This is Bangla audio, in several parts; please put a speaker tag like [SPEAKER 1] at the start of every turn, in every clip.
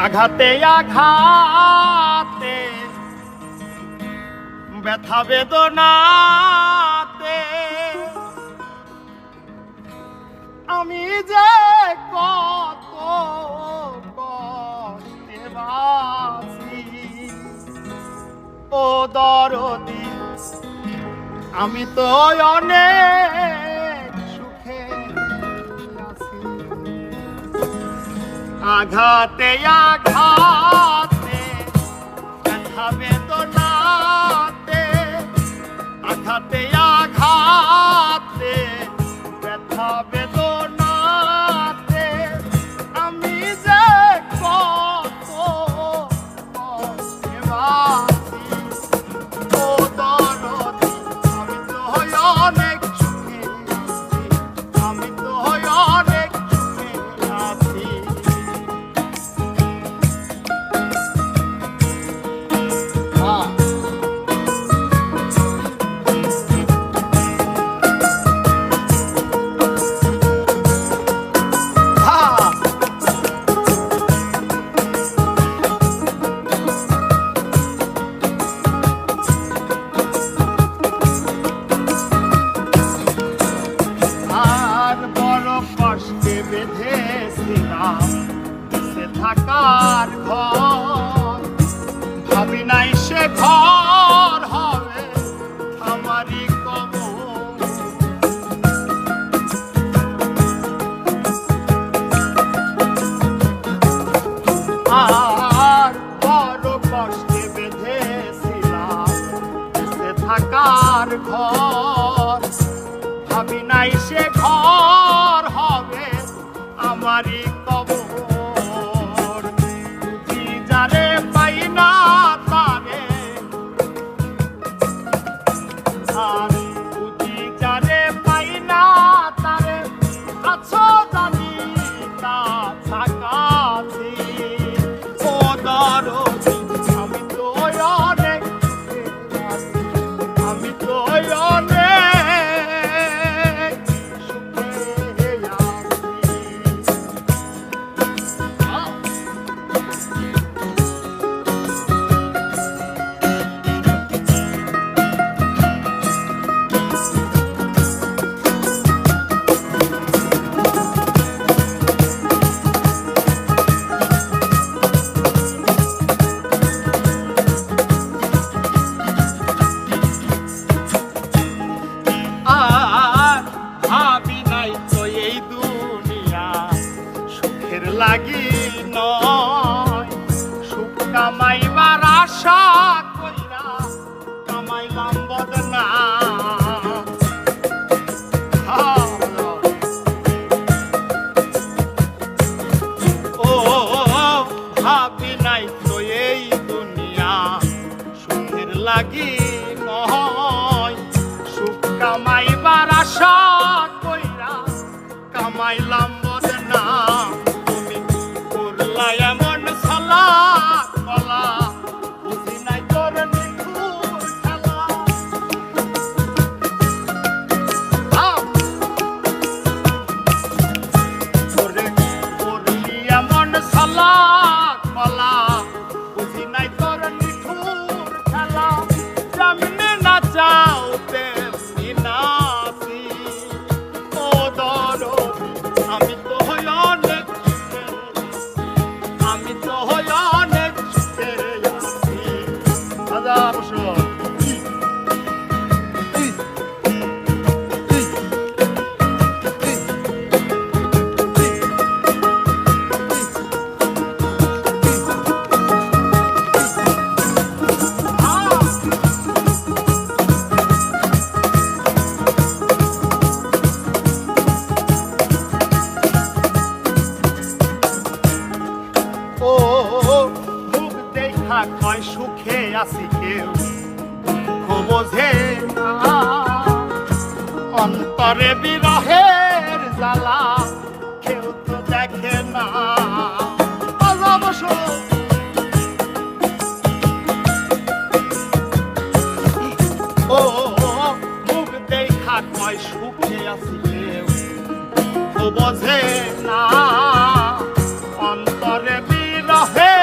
[SPEAKER 1] আঘাতে আঘাতে ব্যথা বেদনাতে আমি যে কত কষ্টে বাঁচি ও দরদি আমি তো অনেক সুখে আছি। আঘাতে আঘাতে ব্যথা বেদনাতে আঘাতে আঘাতে ব্যথা বেদনাতে আমি যে কত কষ্টে বাঁচি ও দরদি আমি তো অনেক সুখে আছি। আমি তো অনেক সুখে আছি। থাকার ঘর ভাবি নাই সে ঘর হবে আমারই কবর। আর বড় কষ্টে বেঁধেছিলাম সে থাকার ঘর ভাবি নাই সে ঘর হবে আমারই কবর। লাগি নয় সুখ কামাইবার আশা কইরা কামাইলাম বদনা। ও ভাবি নাই তো এই দুনিয়া সুখের লাগি নয় সুখ কামাইবার আশা কইরা কামাইলাম বদনা। এমন সালা কলা বুঝি নাই তোর নিখুর খেলা। করলি এমন সালা কলা বুঝি নাই তোর নিখুর খেলা। যেমনি না চাও তেমনি নাচি ও দরদি আমি তো অনেক আমি তো অনেক সুখে আছি। হাজার বছর কয় সুখে আছি কেউ বোঝে না অন্তরে বিরহের জ্বালা কেউ তো দেখে না। ও মুখ দেখা কয় সুখে আছি কেউ বোঝে না অন্তরে বিরহে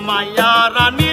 [SPEAKER 1] মায়া রানী